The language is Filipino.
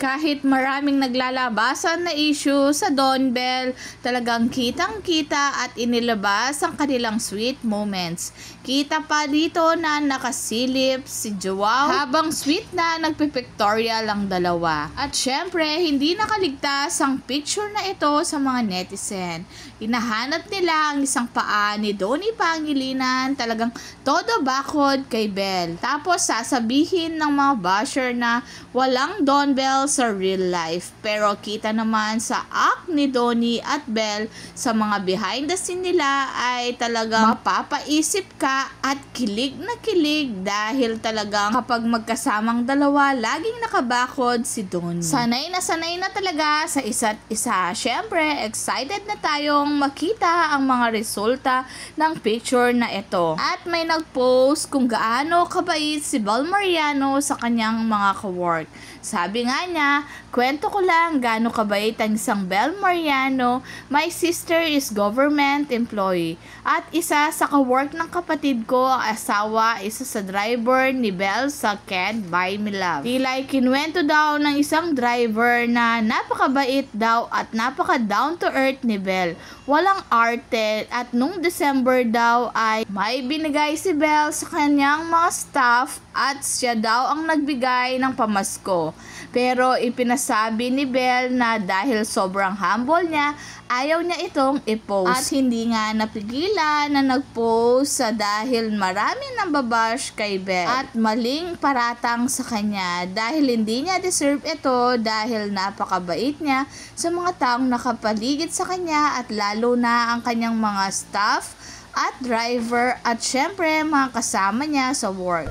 Kahit maraming naglalabasan na issue sa Don Bell, talagang kitang-kita at inilabas ang kanilang sweet moments. Kita pa dito na nakasilip si Joao habang sweet na nagpipictorial ang dalawa. At syempre, hindi nakaligtas ang picture na ito sa mga netizen. Hinahanap nila ang isang paa ni Donnie Pangilinan, talagang todo bakod kay Bell. Tapos sasabihin ng mga basher na walang Don Bell sa real life. Pero kita naman sa act ni Donnie at Bell sa mga behind the scene nila ay talagang mapapaisip ka at kilig na kilig dahil talagang kapag magkasamang dalawa, laging nakabakod si Donnie. Sanay na talaga sa isa't isa. Syempre, excited na tayong makita ang mga resulta ng picture na ito. At may nag-post kung gaano kabait si Bel Mariano sa kanyang mga kawork. Sabi nga niya, kwento ko lang gaano kabait ang isang Bel Mariano. My sister is government employee. At isa sa kawork ng kapatid ko, asawa, isa sa driver ni Bel sa Can't Buy Me Love. Tila'y kinuwento daw ng isang driver na napakabait daw at napaka down to earth ni Bel. Walang arte at nung December daw ay may binigay si Bel sa kanyang mga staff at siya daw ang nagbigay ng pamasko. Pero ipinasabi ni Bel na dahil sobrang humble niya, ayaw niya itong i-post. At hindi nga napigilan na nag-post dahil marami nang babash kay Bel. At maling paratang sa kanya dahil hindi niya deserve ito dahil napakabait niya sa mga taong nakapaligid sa kanya at lalo na ang kanyang mga staff at driver at syempre mga kasama niya sa work.